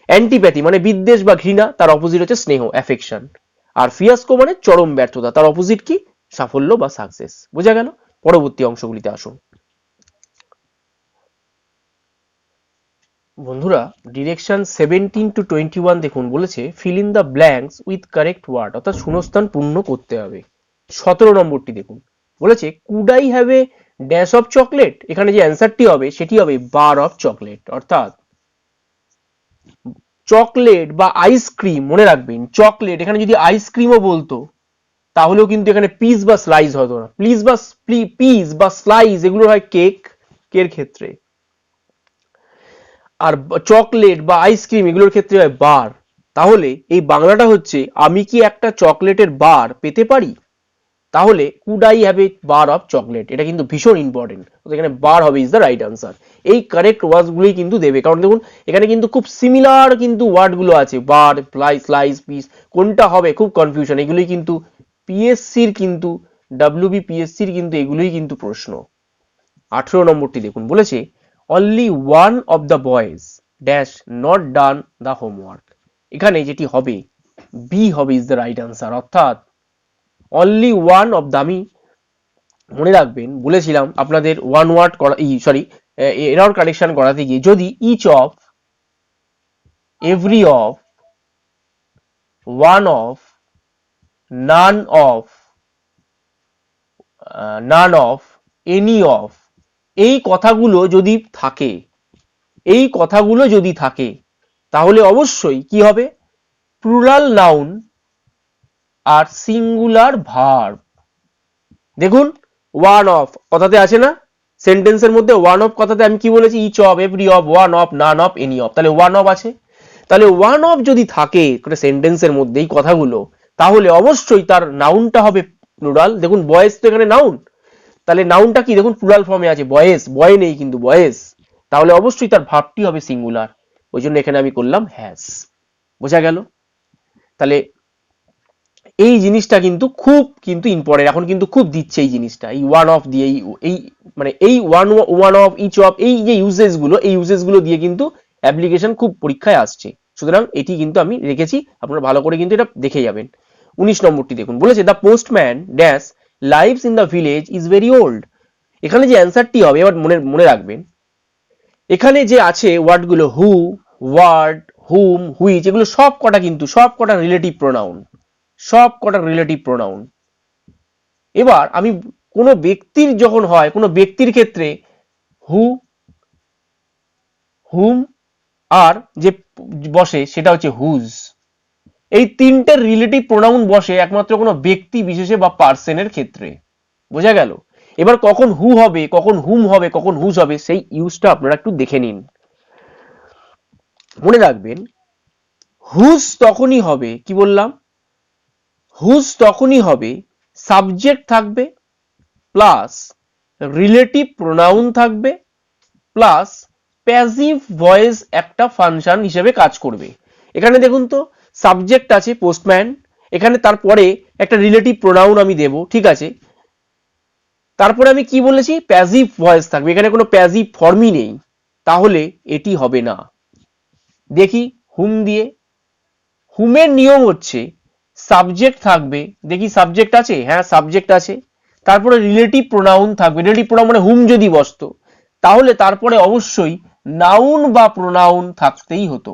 অ্যান্টিপ্যাথি মানে বিদ্বেষ বা ঘৃণা, তার অপোজিট হচ্ছে স্নেহ, অ্যাফেকশন। আর ফিয়াস্কো মানে চরম ব্যর্থতা, তার অপোজিট কি, সাফল্য বা সাকসেস। বোঝা গেল? পরবর্তী অংশগুলিতে আসুন। বন্ধুরা ডিরেকশন 17 to 21 দেখুন, বলেছে fill in the blanks with correct word, অর্থাৎ শূন্যস্থান পূর্ণ করতে হবে। 17 নম্বরটি দেখুন, বলেছে could I have a dash of chocolate, এখানে যে অ্যান্সারটি হবে সেটি হবে বার অফ চকলেট, অর্থাৎ চকলেট বা আইসক্রিম, মনে রাখবেন চকলেট, এখানে যদি আইসক্রিমও বলতো তাহলেও কিন্তু এখানে পিস বা স্লাইস হতো না, পিস বা স্লাইস এগুলো হয় কেক, কের ক্ষেত্রে, আর চকলেট বা আইসক্রিম এগুলোর ক্ষেত্রে হয় বার। তাহলে এই বাংলাটা হচ্ছে আমি কি একটা চকলেটের বার পেতে পারি, তাহলে could I have A bar of chocolate, এটা কিন্তু ভীষণ ইম্পর্টেন্ট, এখানে বার হবে ইজ দ্য রাইট আনসার। এই কারেক্ট ওয়ার্ডস গুলোই কিন্তু দেবে, কারণ দেখুন এখানে কিন্তু খুব সিমিলার কিন্তু ওয়ার্ড গুলো আছে, বার, স্লাইস, পিস, কোনটা হবে খুব কনফিউশন। এগুলোই কিন্তু পিএসসির কিন্তু WBPSCর কিন্তু এগুলোই কিন্তু প্রশ্ন। 18 নম্বরটি দেখুন, বলেছে only one of the boys dash not done the homework, এখানে যেটি হবে বি হবে ইজ দ্য রাইট আনসার, অর্থাৎ অনলি ওয়ান অফ দ্য, আমি মনে রাখবেন বলেছিলাম আপনাদের ওয়ান ওয়ার্ড করা, এরর কারেকশন করাতে গিয়ে যদি each of, every of, one of, none of, none of, any of, এই কথাগুলো যদি থাকে, এই কথাগুলো যদি থাকে তাহলে অবশ্যই কি হবে, প্লুরাল নাউন আর সিঙ্গুলার ভার্ব। দেখুন ওয়ান অফ কথাতে আছে না, সেন্টেন্সের মধ্যে ওয়ান অফ কথাতে আমি কি বলেছি, each of, every of, one of, none of, any of, তাহলে ওয়ান অফ আছে। তাহলে ওয়ান অফ যদি থাকে সেন্টেন্সের মধ্যে এই কথাগুলো, তাহলে অবশ্যই তার নাউনটা হবে প্লুরাল। দেখুন বয়েস তো এখানে নাউন, তাহলে নাউনটা কি দেখুন প্লুরাল ফর্মে আছে, বয়েস, বয় নেই কিন্তু বয়েস, তাহলে অবশ্যই তার ভার্বটি হবে সিঙ্গুলার, ওই জন্য এখানে আমি করলাম হ্যাজ। বোঝা গেল? তাহলে এই জিনিসটা কিন্তু খুব কিন্তু ইম্পর্টেন্ট, এখন কিন্তু খুব দিচ্ছে এই জিনিসটা, এই ওয়ান অফ দিয়ে এই মানে এই ওয়ান অফ ইচ অফ এই যে ইউজেস গুলো দিয়ে কিন্তু অ্যাপ্লিকেশন খুব পরীক্ষায় আসছে। সুতরাং এটি কিন্তু আমি রেখেছি, আপনারা ভালো করে কিন্তু এটা দেখে যাবেন। 19 নম্বরটি দেখুন, বলেছে the postman dash lives in the village is very old. এখানে যে অ্যান্সারটি হবে, এবার মনে রাখবেন, এখানে যে আছে ওয়ার্ডগুলো হু, ওয়ার্ড, হুম, হুইচ, এগুলো সব কটা রিলেটিভ প্রোনাউন, সব কটা রিলেটিভ প্রোনাউন। এবার আমি কোনো ব্যক্তির যখন হয়, কোনো ব্যক্তির ক্ষেত্রে হু, হুম আর যে বসে সেটা হচ্ছে হুজ। এই তিনটে রিলেটিভ প্রোনাউন বসে একমাত্র কোনো ব্যক্তি বিশেষে বা পার্সনের ক্ষেত্রে। বোঝা গেল? এবার কখন হু হবে, কখন হুম হবে, কখন হুজ হবে, সেই ইউজটা আপনারা একটু দেখে নিন। মনে রাখবেন, হুজ তখনই হবে, কি বললাম, হুজ তখনই হবে সাবজেক্ট থাকবে প্লাস রিলেটিভ প্রোনাউন থাকবে প্লাস প্যাসিভ ভয়েস একটা ফাংশন হিসেবে কাজ করবে। এখানে দেখুন তো, সাবজেক্ট আছে পোস্টম্যান, এখানে তারপরে একটা রিলেটিভ প্রোনাউন আমি দেব, ঠিক আছে, তারপরে আমি কি বলেছি, প্যাসিভ ভয়েস থাকবে, এখানে কোনো প্যাসিভ ফর্মই নেই, তাহলে এটি হবে না। দেখি হুম দিয়ে, হুমের নিয়ম হচ্ছে সাবজেক্ট থাকবে, দেখি সাবজেক্ট আছে, হ্যাঁ সাবজেক্ট আছে, তারপরে রিলেটিভ প্রোনাউন থাকবে, রিলেটিভ প্রোনাউন মানে হুম যদি বসতো, তাহলে তারপরে অবশ্যই নাউন বা প্রোনাউন থাকতেই হতো।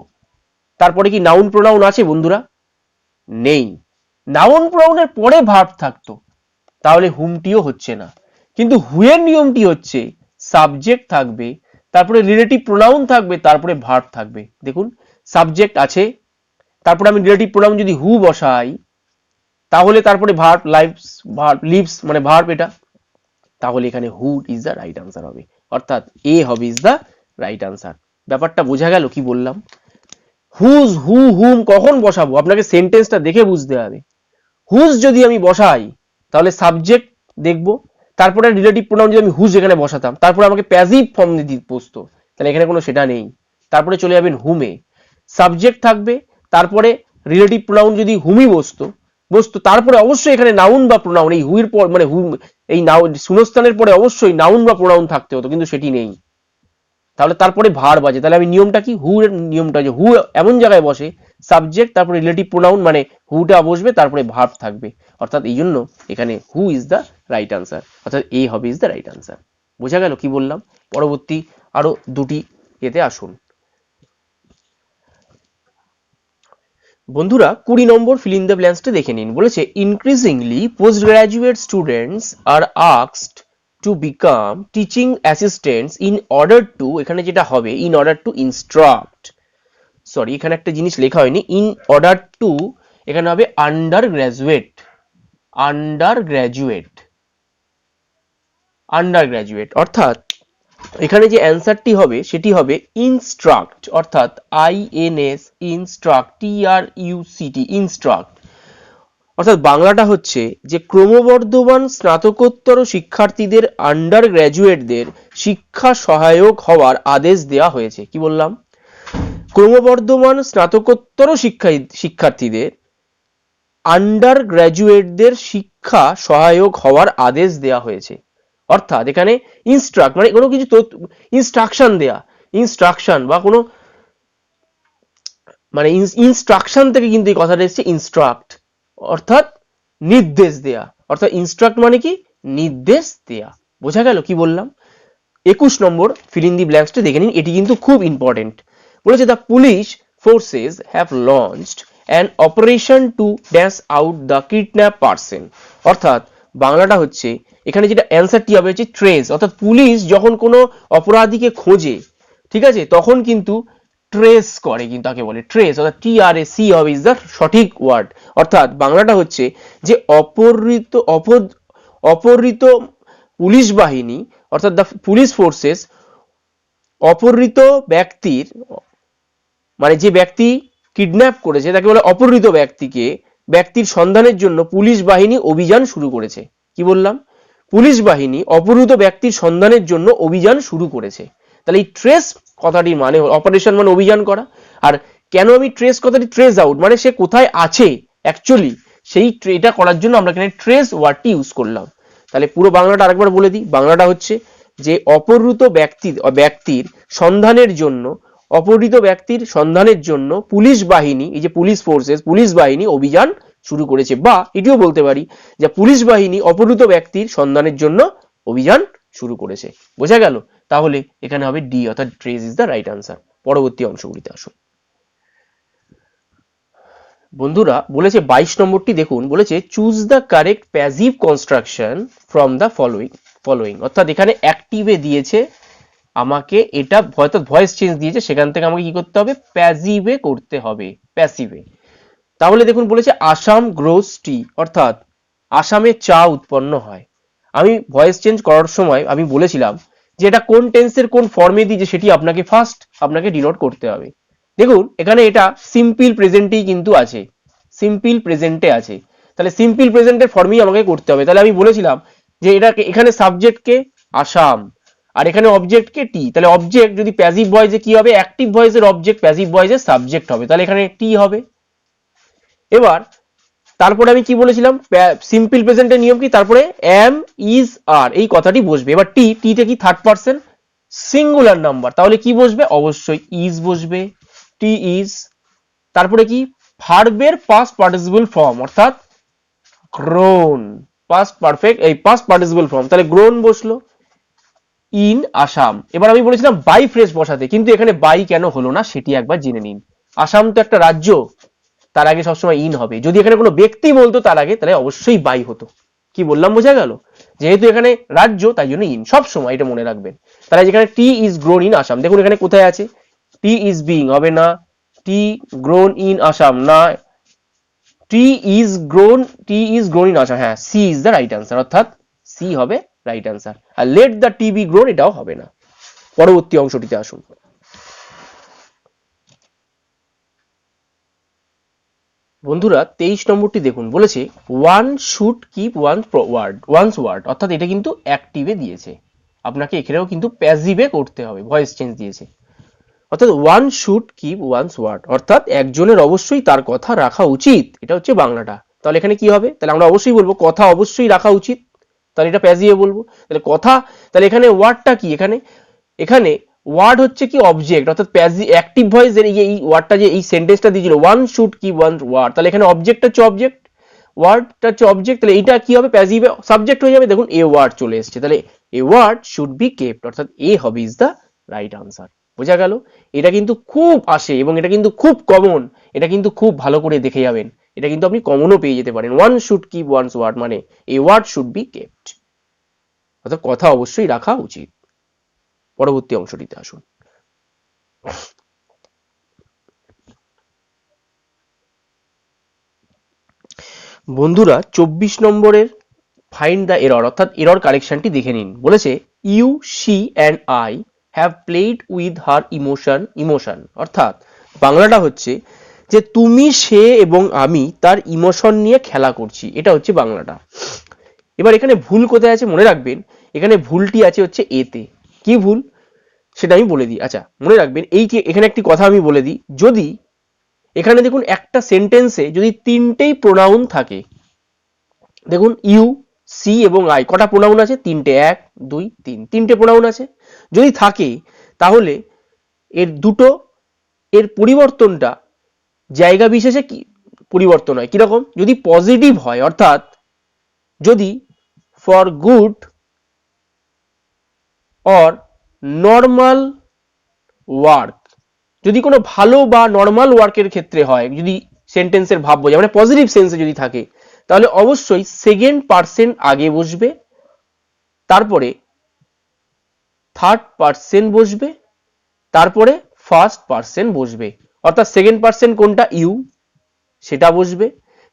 তারপরে কি নাউন প্রোনাউন আছে বন্ধুরা? নেই। নাউন প্রোনাউনের পরে ভার্ব থাকতো, তাহলে হুমটিও হচ্ছে না। কিন্তু হুয়ের নিয়মটি হচ্ছে সাবজেক্ট থাকবে, তারপরে রিলেটিভ প্রোনাউন থাকবে, তারপরে ভার্ব থাকবে। দেখুন সাবজেক্ট আছে, তারপরে আমি রিলেটিভ প্রোনাউন যদি হু বসাই, তাহলে তারপরে ভার্ব লিভস মানে ভার্ব এটা, তাহলে এখানে who is the right answer হবে, অর্থাৎ এ হবে ইজ দ্য রাইট আনসার। ব্যাপারটা বোঝা গেল কি বললাম? হুজ, হু, হুম কখন বসাবো আপনাকে সেন্টেন্সটা দেখে বুঝতে হবে। হুজ যদি আমি বসাই তাহলে সাবজেক্ট দেখবো, তারপরে রিলেটিভ প্রোনাউন যদি আমি হুজ এখানে বসাতাম, তারপরে আমাকে প্যাসিভ ফর্ম দিয়ে বসতো, তাহলে এখানে কোনো সেটা নেই। তারপরে চলে যাবেন হুমে, সাবজেক্ট থাকবে, তারপরে রিলেটিভ প্রোনাউন যদি হুমই বসতো, তারপরে অবশ্যই এখানে নাউন বা প্রোনাউন, এই হুইর পর মানে হুম, এই নাউন শূন্যস্থানের পরে অবশ্যই নাউন বা প্রোনাউন থাকতে হতো, কিন্তু সেটি নেই। তাহলে তারপরে ভার বাজে, তাহলে আমি নিয়মটা কি, হু এর নিয়মটা যে হু এমন জায়গায় বসে সাবজেক্ট তারপরে রিলেটিভ প্রোনাউন মানে হুটা বসবে, তারপরে ভার্ব থাকবে, অর্থাৎ এই জন্য এখানে who is the right answer, অর্থাৎ এ হবে ইজ দ্য রাইট আনসার। বোঝা গেল কি বললাম? পরবর্তী আরো দুটি এতে আসুন বন্ধুরা। 20 নম্বর ফিল ইন দ্য ব্ল্যাঙ্কসটা দেখে নিন, বলেছে increasingly post graduate students are asked to become teaching assistants in order to, এখানে যেটা হবে in order to instruct, sorry এখানে একটা জিনিস লেখা হয়নি, ইন অর্ডার টু, এখানে হবে আন্ডার গ্রাজুয়েট, অর্থাৎ এখানে যে অ্যান্সারটি হবে সেটি হবে ইনস্ট্রাক্ট, অর্থাৎ INS ইনস্ট্রাক্ট, TRUCT ইনস্ট্রাক্ট, অর্থাৎ বাংলাটা হচ্ছে যে ক্রমবর্ধমান স্নাতকোত্তর শিক্ষার্থীদের আন্ডার গ্র্যাজুয়েটদের শিক্ষা সহায়ক হওয়ার আদেশ দেওয়া হয়েছে। কি বললাম? ক্রমবর্ধমান স্নাতকোত্তর শিক্ষার্থীদের আন্ডার গ্র্যাজুয়েটদের শিক্ষা সহায়ক হওয়ার আদেশ দেওয়া হয়েছে। অর্থাৎ এখানে ইনস্ট্রাক্ট মানে কোনো কিছু ইনস্ট্রাকশন দেয়া, ইনস্ট্রাকশন বা কোনো মানে ইনস্ট্রাকশন থেকে কিন্তু এই কথাটা এসেছে ইনস্ট্রাক্ট, অর্থাৎ নির্দেশ দেয়া, অর্থাৎ ইনস্ট্রাক্ট মানে কি, নির্দেশ দেয়া। বোঝা গেল কি বললাম? 21 নম্বর ফিল ইন দি ব্ল্যাঙ্কসটা দেখে নিন, এটি কিন্তু খুব ইম্পর্টেন্ট। বলেছে the police forces have launched an operation to dash out the kidnap person, অর্থাৎ বাংলাটা হচ্ছে এখানে যেটা অ্যান্সারটি হবে হচ্ছে ট্রেস, অর্থাৎ পুলিশ যখন কোনো অপরাধীকে খোঁজে, ঠিক আছে, তখন কিন্তু ট্রেস করে, কিন্তু তাকে বলে ট্রেস, অর্থাৎ TRAC হবে ইজ দ্য সঠিক ওয়ার্ড। অর্থাৎ বাংলাটা হচ্ছে যে অপহৃত পুলিশ বাহিনী, অর্থাৎ দ্য পুলিশ ফোর্সেস, অপহৃত ব্যক্তির মানে যে ব্যক্তি কিডন্যাপ করেছে তাকে বলে অপহৃত ব্যক্তির সন্ধানের জন্য পুলিশ বাহিনী অভিযান শুরু করেছে। কি বললাম? পুলিশ বাহিনী অপহৃত ব্যক্তির সন্ধানের জন্য অভিযান শুরু করেছে। তাহলে এই ট্রেস কথাটির মানে অপারেশন মানে অভিযান করা, আর কেন আমি ট্রেস কথাটি ট্রেস আউট মানে সে কোথায় আছে অ্যাকচুয়ালি সেই এটা করার জন্য আমরা এখানে ট্রেস ওয়ার্ডটি ইউজ করলাম। তাহলে পুরো বাংলাটা আরেকবার বলে দিই। বাংলাটা হচ্ছে যে অপহৃত ব্যক্তির সন্ধানের জন্য, অপহৃত ব্যক্তির সন্ধানের জন্য পুলিশ বাহিনী, এই যে পুলিশ ফোর্সেস, পুলিশ বাহিনী অভিযান শুরু করেছে, বা এটিও বলতে পারি যে পুলিশ বাহিনী অপহৃত ব্যক্তির সন্ধানের জন্য অভিযান শুরু করেছে। বোঝা গেল? তাহলে এখানে হবে ডি, অর্থাৎ trace is the right answer. পরবর্তী অংশগুলিতে আসুন। বন্ধুরা বলেছে 22 নম্বরটি দেখুন, বলেছে choose the correct passive construction from the following. অর্থাৎ এখানে অ্যাক্টিভে দিয়েছে আমাকে, এটা হয়তো ভয়েস চেঞ্জ দিয়েছে, সেখান থেকে আমাকে কি করতে হবে? প্যাসিভে করতে হবে, প্যাসিভে। তাহলে দেখুন বলেছে আসাম গ্রোস টি, অর্থাৎ আসামে চা উৎপন্ন হয়। আমি ভয়েস চেঞ্জ করার সময় আমি বলেছিলাম যে এটা কোন টেন্সের কোন ফর্মে দিয়েছে সেটি আপনাকে ডিনোট করতে হবে। দেখুন এখানে এটা সিম্পল প্রেজেন্টেই কিন্তু আছে, সিম্পল প্রেজেন্টে আছে, তাহলে সিম্পল প্রেজেন্টের ফর্মেই আমাকে করতে হবে। তাহলে আমি বলেছিলাম যে এটাকে এখানে সাবজেক্টকে আসাম আর এখানে অবজেক্টকে টি, তাহলে অবজেক্ট যদি প্যাসিভ ভয়েসে কি হবে? অ্যাক্টিভ ভয়েসের অবজেক্ট প্যাসিভ ভয়েসের সাবজেক্ট হবে, তাহলে এখানে টি হবে। এবার তারপরে আমি কি বলেছিলাম? সিম্পল প্রেজেন্টের নিয়ম কি? তারপরে এম, ইজ, আর এই কথাটি বসবে। এবার টিটা কি? থার্ড পারসন সিঙ্গুলার নাম্বার, তাহলে কি বসবে? অবশ্যই ইজ বসবে, টি ইজ। তারপরে কি? ভার্বের পাস্ট পার্টিসিপল ফর্ম, অর্থাৎ গ্রোন, পাস্ট পারফেক্ট, এই পাস্ট পার্টিসিপল ফর্ম, তাহলে গ্রোন বসলো। ইন আসাম। এবার আমি বলেছিলাম বাই ফ্রেজ বসাতে, কিন্তু এখানে বাই কেন হলো না সেটি একবার জেনে নিন। আসাম তো একটা রাজ্য, তার আগে সবসময় ইন হবে। যদি এখানে কোনো ব্যক্তি বলতো তার আগে, তাহলে অবশ্যই বাই হতো। কি বললাম বোঝা গেল? যেহেতু এখানে রাজ্য তাই জন্য ইন, সব সময় এটা মনে রাখবেন। তাহলে যেখানে টি ইজ গ্রোন ইন আসাম, দেখুন এখানে কোথায় আছে? টি ইজ বিং হবে না, টি গ্রোন ইন আসাম না, tea is grown in Assam, হ্যাঁ C is the right answer, অর্থাৎ সি হবে রাইট আনসার। আর let the tea be grown এটাও হবে না। পরবর্তী অংশটিতে আসুন। বন্ধুরা 23 নম্বরটি দেখুন, বলেছে one should keep one's word, অর্থাৎ এটা কিন্তু অ্যাক্টিভে দিয়েছে, আপনাকে এখানেও কিন্তু প্যাসিভে করতে হবে, ভয়েস চেঞ্জ দিয়েছে। অর্থাৎ one should keep one's word, অর্থাৎ একজনের অবশ্যই তার কথা রাখা উচিত, এটা হচ্ছে বাংলাটা। তাহলে এখানে কি হবে? তাহলে আমরা অবশ্যই বলবো কথা অবশ্যই রাখা উচিত, তাহলে এটা প্যাসিভে বলবো। তাহলে কথা, তাহলে এখানে ওয়ার্ডটা কি? এখানে ওয়ার্ড হচ্ছে কি? অবজেক্ট, অর্থাৎ অ্যাক্টিভ ভয়েস এর এই ওয়ার্ডটা, যে এই সেন্টেন্সটা দিয়েছিল one should keep one word, তাহলে এখানে অবজেক্টটা হচ্ছে অবজেক্ট, ওয়ার্ডটা হচ্ছে অবজেক্ট, তাহলে এইটা কি হবে? প্যাসিভে সাবজেক্ট হয়ে যাবে। দেখুন এ ওয়ার্ড চলে এসেছে, তাহলে a word should be kept, অর্থাৎ এ হবে ইজ দ্য রাইট আনসার। বোঝা গেল? এটা কিন্তু খুব আসে এবং এটা কিন্তু খুব কমন, এটা কিন্তু খুব ভালো করে দেখে যাবেন, এটা কিন্তু আপনি কমনও পেয়ে যেতে পারেন। One should keep one's word মানে a word should be kept, অর্থাৎ কথা অবশ্যই রাখা উচিত। পরবর্তী অংশটিতে আসুন। বন্ধুরা 24 নম্বরের ফাইন্ড দ্য এরর, অর্থাৎ এরর কারেকশনটি দেখে নিন। বলেছে you, she and I have played with her emotion, অর্থাৎ বাংলাটা হচ্ছে যে তুমি, সে এবং আমি তার ইমোশন নিয়ে খেলা করছি, এটা হচ্ছে বাংলাটা। এবার এখানে ভুল কোথায় আছে মনে রাখবেন, এখানে ভুলটি আছে হচ্ছে এতে। কি ভুল সেটা আমি বলে দিই। আচ্ছা মনে রাখবেন, এই যে এখানে একটি কথা আমি বলে দিই, যদি এখানে দেখুন একটা সেন্টেন্সে যদি তিনটেই প্রোনাউন থাকে, দেখুন ইউ, সি এবং আই, কটা প্রোনাউন আছে? তিনটে, 1 2 3, তিনটে প্রোনাউন আছে। যদি থাকে তাহলে এর পরিবর্তনটা জায়গা বিশেষে কি পরিবর্তন হয়, কিরকম? যদি পজিটিভ হয়, অর্থাৎ যদি for good or normal work, যদি কোনো ভালো বা নর্মাল ওয়ার্কের ক্ষেত্রে হয়, যদি সেন্টেন্সের ভাব বোঝায়, মানে পজিটিভ সেন্সে যদি থাকে, তাহলে অবশ্যই সেকেন্ড পারসন আগে বসবে, তারপরে থার্ড পারসন বসবে, তারপরে ফার্স্ট পারসন বসবে। অর্থাৎ সেকেন্ড পারসন কোনটা? ইউ, সেটা বসবে।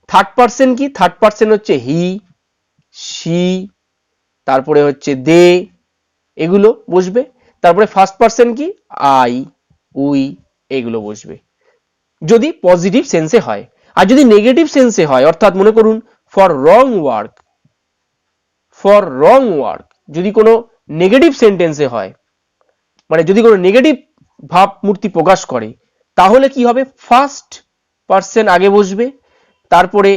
থার্ড পারসন কি? থার্ড পারসন হচ্ছে হি, শি, তারপরে হচ্ছে দে, এগুলো বসবে। তারপরে ফার্স্ট পারসন কি? আই, উই, এগুলো বসবে, যদি পজিটিভ সেন্সে হয়। আর যদি নেগেটিভ সেন্সে হয়, অর্থাৎ মনে করুন ফর রং ওয়ার্ক, যদি কোনো নেগেটিভ সেন্টেন্সে হয়, মানে যদি কোনো নেগেটিভ ভাবমূর্তি প্রকাশ করে, তাহলে কি হবে? ফার্স্ট পারসন আগে বসবে, তারপরে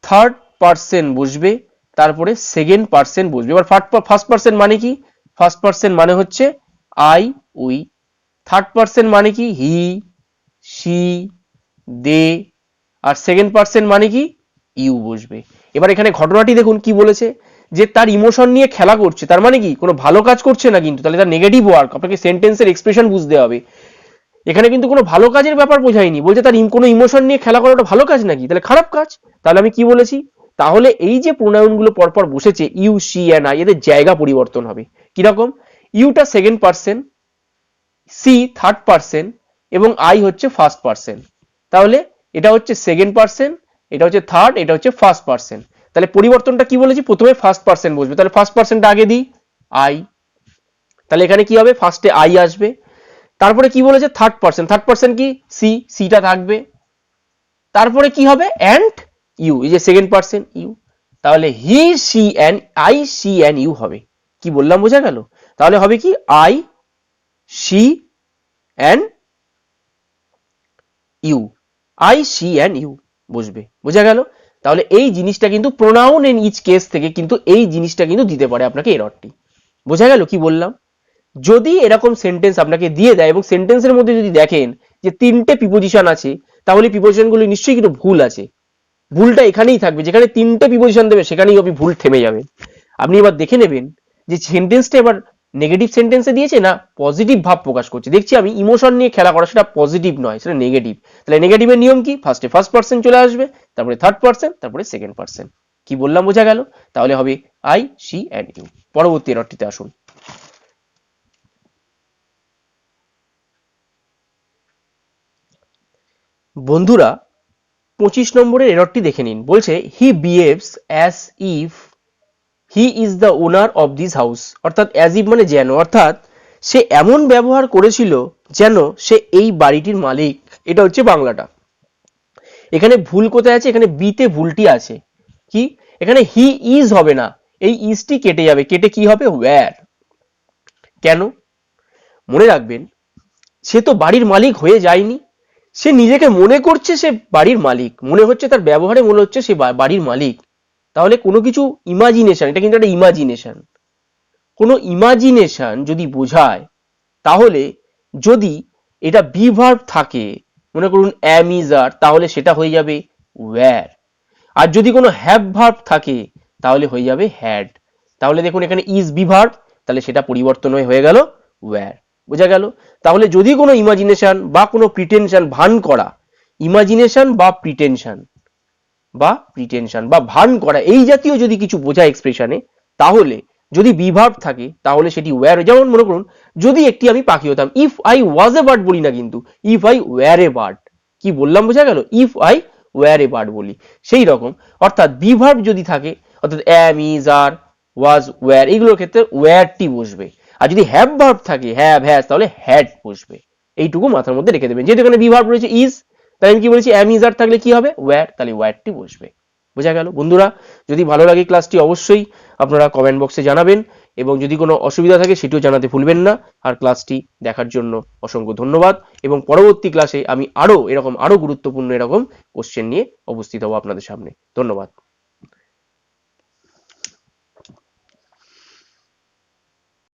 থার্ড পার্সন বসবে, তারপরে সেকেন্ড পার্সন বসবে। এবার ফার্স্ট পার্সন মানে কি? ফার্স্ট পার্সন মানে হচ্ছে আই, উই। থার্ড পার্সন মানে কি? He, she, they. আর সেকেন্ড পার্সন মানে কি? ইউ বসবে। এবার এখানে ঘটনাটি দেখুন কি বলেছে, যে তার ইমোশন নিয়ে খেলা করছে, তার মানে কি কোনো ভালো কাজ করছে না কিন্তু, তাহলে তার নেগেটিভ ওয়ার্ক। আপনাকে সেন্টেন্সের এক্সপ্রেশন বুঝতে হবে। এখানে কিন্তু কোনো ভালো কাজের ব্যাপার বোঝায়নি, বলছে তার কোনো ইমোশন নিয়ে খেলা করাটা ভালো কাজ নাকি, তাহলে খারাপ কাজ। তাহলে আমি কি বলেছি? তাহলে এই যে প্রোনাউন গুলো পরপর বসেছে ইউ, শি এন্ড আই, এদের জায়গা পরিবর্তন হবে। কিরকম? ইউটা second person, she third person এবং আই হচ্ছে ফার্স্ট পার্সন। তাহলে এটা হচ্ছে সেকেন্ড পার্সন, এটা হচ্ছে থার্ড, এটা হচ্ছে ফার্স্ট পার্সন। তাহলে পরিবর্তনটা কি বলেছি? প্রথমে ফার্স্ট পার্সন বসবে, তাহলে ফার্স্ট পার্সনটা আগে দিই, আই। তাহলে এখানে কি হবে? ফার্স্টে আই আসবে। তারপরে কি বলেছে? Third person. থার্ড পার্সন কি? সি, সিটা থাকবে। তারপরে কি হবে? অ্যান্ড ইউ, এই যে সেকেন্ড পার্সন ইউ। তাহলে he, she and I, she and you হবে। কি বললাম বোঝা গেল? তাহলে হবে কি? I, she and you, I, she and you বসবে। বোঝা গেল? তাহলে এই জিনিসটা কিন্তু প্রোনাউন ইন ইচ কেস থেকে কিন্তু এই জিনিসটা কিন্তু দিতে পারে আপনাকে এররটি। বোঝা গেল কি বললাম? যদি এরকম সেন্টেন্স আপনাকে দিয়ে দেয় এবং সেন্টেন্সের মধ্যে যদি দেখেন যে তিনটে প্রিপোজিশন আছে, তাহলে প্রিপোজিশনগুলো নিশ্চয়ই কিন্তু ভুল আছে। ভুলটা এখানেই থাকবে, যেখানে তিনটে প্রিপোজিশন দেবে সেখানেই আপনি ভুল থেমে যাবেন। আপনি এবার দেখে নেবেন যে সেন্টেন্সটা এবার নেগেটিভ সেন্টেন্সে দিয়েছে না পজিটিভ ভাব প্রকাশ করছে। দেখছি আমি ইমোশন নিয়ে খেলা করা, সেটা পজিটিভ নয়, সেটা নেগেটিভ। তাহলে নেগেটিভের নিয়ম কি? ফার্স্টে ফার্স্ট পার্সন চলে আসবে, তারপরে থার্ড পার্সন, তারপরে সেকেন্ড পার্সন। কি বললাম বোঝা গেল? তাহলে হবে আই, সি অ্যান্ড ইউ। পরবর্তী এররটিতে আসুন। বন্ধুরা 25 নম্বরের এররটি দেখে নিন। বলছে হি behaves as if he is the owner of this house. অর্থাৎ অ্যাজ ইফ মানে যেন, অর্থাৎ সে এমন ব্যবহার করেছিল যেন সে এই বাড়িটির মালিক। এটা হচ্ছে বাংলাটা। এখানে ভুল কোথায় আছে? এখানে বিতে ভুলটি আছে। কি? এখানে হি ইজ হবে না, এই ইজটি কেটে যাবে, কেটে কি হবে? ওয়্যার। কেন? মনে রাখবেন, সে তো বাড়ির মালিক হয়ে যায়নি, সে নিজেকে মনে করছে সে বাড়ির মালিক, মনে হচ্ছে তার ব্যবহারে মনে হচ্ছে সে বাড়ির মালিক। তাহলে কোনো কিছু ইমাজিনেশন, এটা কিন্তু একটা ইমাজিনেশন। কোনো ইমাজিনেশন যদি বোঝায়, তাহলে যদি এটা বি ভার্ব থাকে, মনে করুন অ্যাম, ইজ, আর, তাহলে সেটা হয়ে যাবে ওয়্যার। আর যদি কোনো হ্যাভ ভার্ব থাকে তাহলে হয়ে যাবে হ্যাড। তাহলে দেখুন এখানে ইজ বি ভার্ব, তাহলে সেটা পরিবর্তন হয়ে গেল ওয়্যার। বোঝা গেল? তাহলে যদি কোনো ইমাজিনেশন বা কোনো প্রিটেনশন, ভান করা, ইমাজিনেশন বা প্রিটেনশন বা ভান করা, এই জাতীয় যদি কিছু বোঝায় এক্সপ্রেশনে, তাহলে যদি বি ভার্ব থাকে তাহলে সেটি ওয়্যার। যেমন মনে করুন যদি একটি আমি পাখি হতাম, if I was a bird বলি না কিন্তু, if I were a bird. কি বললাম বোঝা গেল? If I were a bird বলি। সেই রকম অর্থাৎ বি ভার্ব যদি থাকে, অর্থাৎ অ্যাম, ইজ, আর, ওয়াজ, ওয়্যার, এইগুলোর ক্ষেত্রে ওয়্যারটি বসবে। আর যদি হ্যাভ ভার্ব থাকে, হ্যাভ, হ্যাজ, তাহলে হ্যাড বসবে। এইটুকু মাথার মধ্যে রেখে দেবেন। যেহেতু এখানে বি ভার্ব রয়েছে ইজ, তাই আমি কি বলেছি? অ্যাম, ইজ, আর থাকলে কি হবে? ওয়্যার, তাহলে ওয়্যারটি বসবে। বোঝা গেল? বন্ধুরা যদি ভালো লাগে ক্লাসটি অবশ্যই আপনারা কমেন্ট বক্সে জানাবেন, এবং যদি কোনো অসুবিধা থাকে সেটিও জানাতে ভুলবেন না। আর ক্লাসটি দেখার জন্য অসংখ্য ধন্যবাদ, এবং পরবর্তী ক্লাসে আমি আরো গুরুত্বপূর্ণ এরকম কোশ্চেন নিয়ে উপস্থিত হব আপনাদের সামনে। ধন্যবাদ।